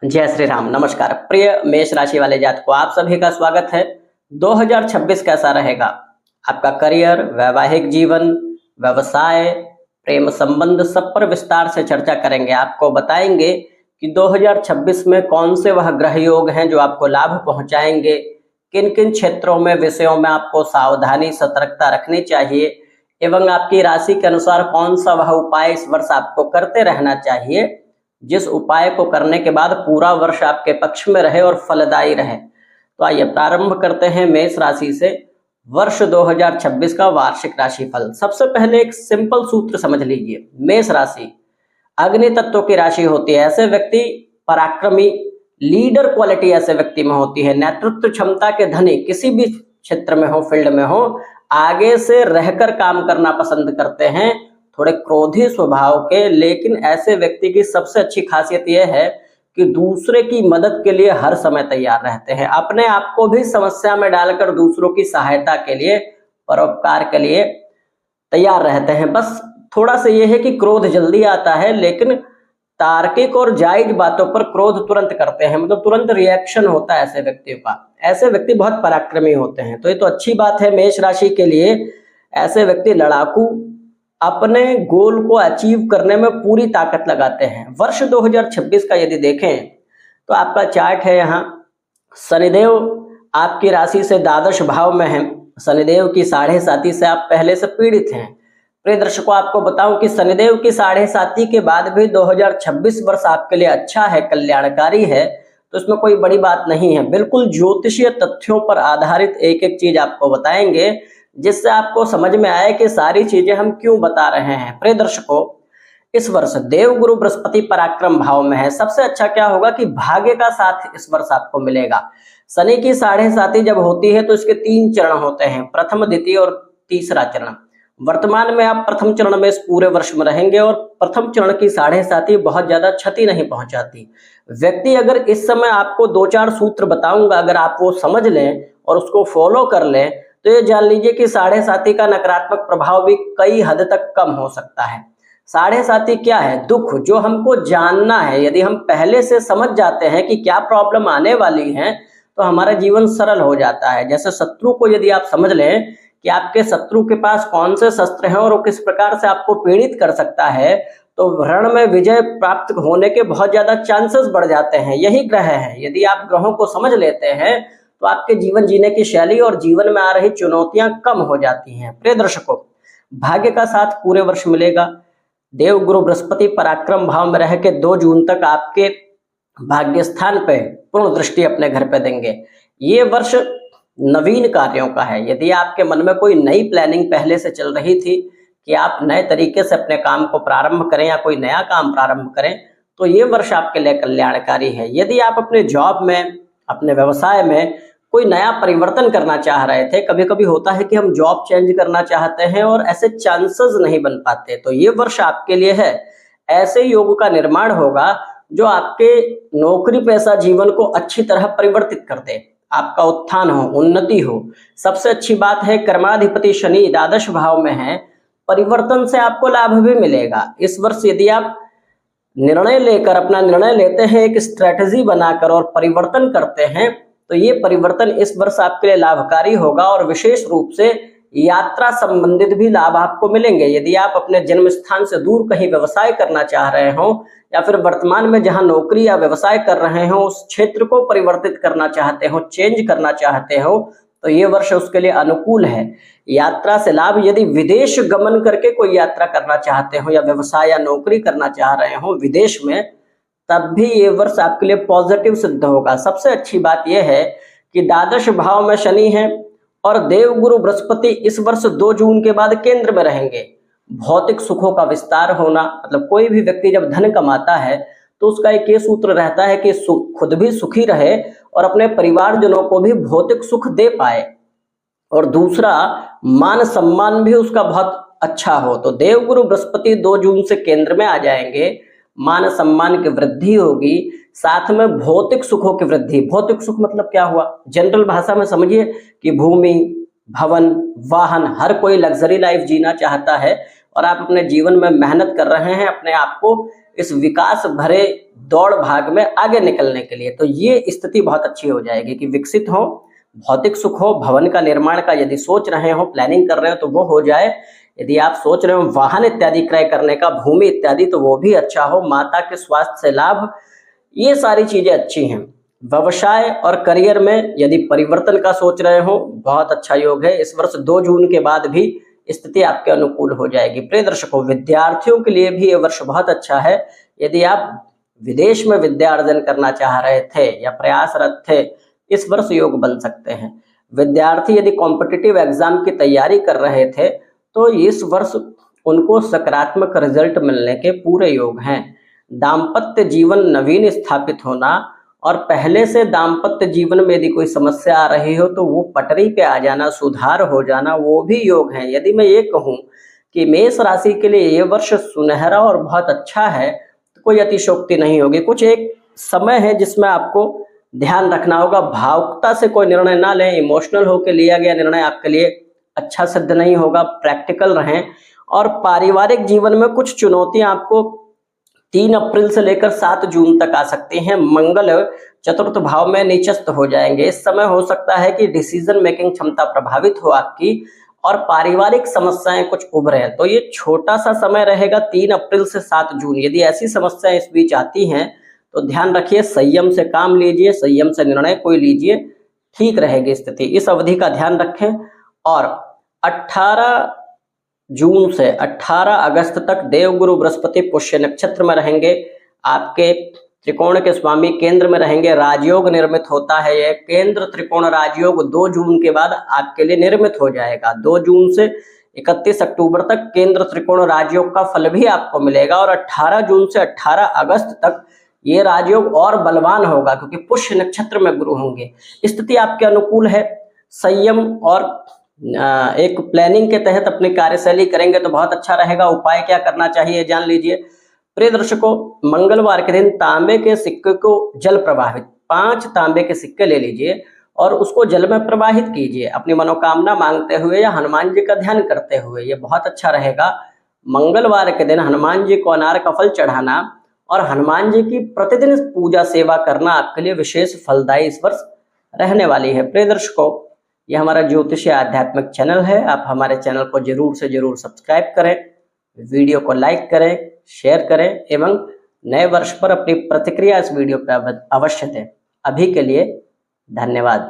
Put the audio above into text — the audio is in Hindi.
जय श्री राम। नमस्कार प्रिय मेष राशि वाले जातकों, आप सभी का स्वागत है। 2026 कैसा रहेगा? आपका करियर, वैवाहिक जीवन, व्यवसाय, प्रेम संबंध सब पर विस्तार से चर्चा करेंगे। आपको बताएंगे कि 2026 में कौन से वह ग्रह योग हैं जो आपको लाभ पहुंचाएंगे, किन किन क्षेत्रों में, विषयों में आपको सावधानी सतर्कता रखनी चाहिए एवं आपकी राशि के अनुसार कौन सा वह उपाय इस वर्ष आपको करते रहना चाहिए जिस उपाय को करने के बाद पूरा वर्ष आपके पक्ष में रहे और फलदायी रहे। तो आइए प्रारंभ करते हैं मेष राशि से वर्ष 2026 का वार्षिक राशिफल। सबसे पहले एक सिंपल सूत्र समझ लीजिए। मेष राशि अग्नि तत्व की राशि होती है। ऐसे व्यक्ति पराक्रमी, लीडर क्वालिटी ऐसे व्यक्ति में होती है। नेतृत्व क्षमता के धनी, किसी भी क्षेत्र में हो, फील्ड में हो, आगे से रहकर काम करना पसंद करते हैं। थोड़े क्रोधी स्वभाव के, लेकिन ऐसे व्यक्ति की सबसे अच्छी खासियत यह है कि दूसरे की मदद के लिए हर समय तैयार रहते हैं। अपने आप को भी समस्या में डालकर दूसरों की सहायता के लिए, परोपकार के लिए तैयार रहते हैं। बस थोड़ा सा यह है कि क्रोध जल्दी आता है, लेकिन तार्किक और जायज बातों पर क्रोध तुरंत करते हैं, मतलब तुरंत रिएक्शन होता है ऐसे व्यक्तियों का। ऐसे व्यक्ति बहुत पराक्रमी होते हैं। तो ये तो अच्छी बात है मेष राशि के लिए। ऐसे व्यक्ति लड़ाकू, अपने गोल को अचीव करने में पूरी ताकत लगाते हैं। वर्ष 2026 का यदि देखें तो आपका चार्ट है यहाँ। शनिदेव आपकी राशि से द्वादश भाव में है। शनिदेव की 7.5 से आप पहले से पीड़ित हैं। प्रिय दर्शकों, आपको बताऊं कि शनिदेव की 7.5 के बाद भी 2026 वर्ष आपके लिए अच्छा है, कल्याणकारी है। तो इसमें कोई बड़ी बात नहीं है। बिल्कुल ज्योतिषीय तथ्यों पर आधारित एक एक चीज आपको बताएंगे, जिससे आपको समझ में आए कि सारी चीजें हम क्यों बता रहे हैं। प्रिय दर्शकों, इस वर्ष देव गुरु बृहस्पति पराक्रम भाव में है। सबसे अच्छा क्या होगा कि भाग्य का साथ इस वर्ष आपको मिलेगा। शनि की 7.5 जब होती है तो इसके 3 चरण होते हैं, प्रथम, द्वितीय और तीसरा चरण। वर्तमान में आप प्रथम चरण में इस पूरे वर्ष में रहेंगे और प्रथम चरण की 7.5 बहुत ज्यादा क्षति नहीं पहुंचाती। व्यक्ति अगर इस समय आपको 2-4 सूत्र बताऊंगा, अगर आप वो समझ लें और उसको फॉलो कर लें तो ये जान लीजिए कि 7.5 का नकारात्मक प्रभाव भी कई हद तक कम हो सकता है। 7.5 क्या है? दुख, जो हमको जानना है। यदि हम पहले से समझ जाते हैं कि क्या प्रॉब्लम आने वाली है तो हमारा जीवन सरल हो जाता है। जैसे शत्रु को यदि आप समझ लें कि आपके शत्रु के पास कौन से शस्त्र हैं और वो किस प्रकार से आपको पीड़ित कर सकता है, तो रण में विजय प्राप्त होने के बहुत ज्यादा चांसेस बढ़ जाते हैं। यही ग्रह है। यदि आप ग्रहों को समझ लेते हैं तो आपके जीवन जीने की शैली और जीवन में आ रही चुनौतियां कम हो जाती हैं। प्रिय दर्शकों, भाग्य का साथ पूरे वर्ष मिलेगा। देव गुरु बृहस्पति पराक्रम भाव में रह के 2 जून तक आपके भाग्य स्थान पे पूर्ण दृष्टि अपने घर पे देंगे। ये वर्ष नवीन कार्यों का है। यदि आपके मन में कोई नई प्लानिंग पहले से चल रही थी कि आप नए तरीके से अपने काम को प्रारंभ करें या कोई नया काम प्रारंभ करें, तो ये वर्ष आपके लिए कल्याणकारी है। यदि आप अपने जॉब में, अपने व्यवसाय में कोई नया परिवर्तन करना चाह रहे थे, कभी कभी होता है कि हम जॉब चेंज करना चाहते हैं और ऐसे चांसेस नहीं बन पाते, तो ये वर्ष आपके लिए है। ऐसे योग का निर्माण होगा जो आपके नौकरी पेशा जीवन को अच्छी तरह परिवर्तित कर दे, आपका उत्थान हो, उन्नति हो। सबसे अच्छी बात है कर्माधिपति शनि द्वादश भाव में है। परिवर्तन से आपको लाभ भी मिलेगा। इस वर्ष यदि आप निर्णय लेकर, अपना निर्णय लेते हैं, एक स्ट्रेटजी बनाकर और परिवर्तन करते हैं, तो ये परिवर्तन इस वर्ष आपके लिए लाभकारी होगा और विशेष रूप से यात्रा संबंधित भी लाभ आपको मिलेंगे। यदि आप अपने जन्म स्थान से दूर कहीं व्यवसाय करना चाह रहे हो या फिर वर्तमान में जहां नौकरी या व्यवसाय कर रहे हो उस क्षेत्र को परिवर्तित करना चाहते हो, चेंज करना चाहते हो, तो ये वर्ष उसके लिए अनुकूल है। यात्रा से लाभ, यदि विदेश गमन करके कोई यात्रा करना चाहते हो या व्यवसाय या नौकरी करना चाह रहे हो विदेश में, तब भी ये वर्ष आपके लिए पॉजिटिव सिद्ध होगा। सबसे अच्छी बात यह है कि द्वादश भाव में शनि है और देव गुरु बृहस्पति इस वर्ष 2 जून के बाद केंद्र में रहेंगे। भौतिक सुखों का विस्तार होना, मतलब कोई भी व्यक्ति जब धन कमाता है तो उसका एक ये सूत्र रहता है कि खुद भी सुखी रहे और अपने परिवारजनों को भी भौतिक सुख दे पाए, और दूसरा मान सम्मान भी उसका बहुत अच्छा हो। तो देव गुरु बृहस्पति 2 जून से केंद्र में आ जाएंगे, मान सम्मान की वृद्धि होगी, साथ में भौतिक सुखों की वृद्धि। भौतिक सुख मतलब क्या हुआ? जनरल भाषा में समझिए कि भूमि, भवन, वाहन, हर कोई लग्जरी लाइफ जीना चाहता है और आप अपने जीवन में मेहनत कर रहे हैं, अपने आप को इस विकास भरे दौड़ भाग में आगे निकलने के लिए। तो ये स्थिति बहुत अच्छी हो जाएगी कि विकसित हो, भौतिक सुख हो, भवन का निर्माण का यदि सोच रहे हो, प्लानिंग कर रहे हो तो वो हो जाए। यदि आप सोच रहे हो वाहन इत्यादि क्रय करने का, भूमि इत्यादि, तो वो भी अच्छा हो। माता के स्वास्थ्य से लाभ, ये सारी चीजें अच्छी हैं। व्यवसाय और करियर में यदि परिवर्तन का सोच रहे हो, बहुत अच्छा योग है। इस वर्ष 2 जून के बाद भी स्थिति आपके अनुकूल हो जाएगी। प्रिय दर्शकों, विद्यार्थियों के लिए भी ये वर्ष बहुत अच्छा है। यदि आप विदेश में विद्या अर्जन करना चाह रहे थे या प्रयासरत थे, इस वर्ष योग बन सकते हैं। विद्यार्थी यदि कॉम्पिटिटिव एग्जाम की तैयारी कर रहे थे तो इस वर्ष उनको सकारात्मक रिजल्ट मिलने के पूरे योग हैं। दाम्पत्य जीवन नवीन स्थापित होना और पहले से दाम्पत्य जीवन में यदि कोई समस्या आ रही हो तो वो पटरी पे आ जाना, सुधार हो जाना, वो भी योग है। यदि मैं ये कहूँ कि मेष राशि के लिए ये वर्ष सुनहरा और बहुत अच्छा है तो कोई अतिशयोक्ति नहीं होगी। कुछ एक समय है जिसमें आपको ध्यान रखना होगा, भावुकता से कोई निर्णय ना लें। इमोशनल होकर लिया गया निर्णय आपके लिए अच्छा सिद्ध नहीं होगा। प्रैक्टिकल रहें। और पारिवारिक जीवन में कुछ चुनौतियां आपको 3 अप्रैल से लेकर 7 जून तक आ सकती हैं। मंगल चतुर्थ भाव में नीचस्थ हो जाएंगे। इस समय हो सकता है कि डिसीजन मेकिंग क्षमता प्रभावित हो आपकी और पारिवारिक समस्याएं कुछ उभरे। तो ये छोटा सा समय रहेगा 3 अप्रैल से 7 जून। यदि ऐसी समस्याएं इस बीच आती हैं तो ध्यान रखिए, संयम से काम लीजिए, संयम से निर्णय कोई लीजिए, ठीक रहेगी स्थिति। इस अवधि का ध्यान रखें। और 18 जून से 18 अगस्त तक देवगुरु बृहस्पति पुष्य नक्षत्र में रहेंगे। आपके त्रिकोण के स्वामी केंद्र में रहेंगे। राजयोग निर्मित होता है। यह केंद्र त्रिकोण राजयोग 2 जून के बाद आपके लिए निर्मित हो जाएगा। 2 जून से 31 अक्टूबर तक केंद्र त्रिकोण राजयोग का फल भी आपको मिलेगा और 18 जून से 18 अगस्त तक ये राजयोग और बलवान होगा क्योंकि पुष्य नक्षत्र में गुरु होंगे। स्थिति आपके अनुकूल है। संयम और एक प्लानिंग के तहत अपनी कार्यशैली करेंगे तो बहुत अच्छा रहेगा। उपाय क्या करना चाहिए जान लीजिए। प्रिय दर्शकों, मंगलवार के दिन तांबे के सिक्के को जल प्रवाहित 5 तांबे के सिक्के ले लीजिए और उसको जल में प्रवाहित कीजिए अपनी मनोकामना मांगते हुए या हनुमान जी का ध्यान करते हुए। ये बहुत अच्छा रहेगा। मंगलवार के दिन हनुमान जी को अनार का फल चढ़ाना और हनुमान जी की प्रतिदिन पूजा सेवा करना आपके लिए विशेष फलदायी इस वर्ष रहने वाली है। प्रिय दर्शकों, यह हमारा ज्योतिषीय आध्यात्मिक चैनल है। आप हमारे चैनल को जरूर से जरूर सब्सक्राइब करें, वीडियो को लाइक करें, शेयर करें एवं नए वर्ष पर अपनी प्रतिक्रिया इस वीडियो पर अवश्य दें। अभी के लिए धन्यवाद।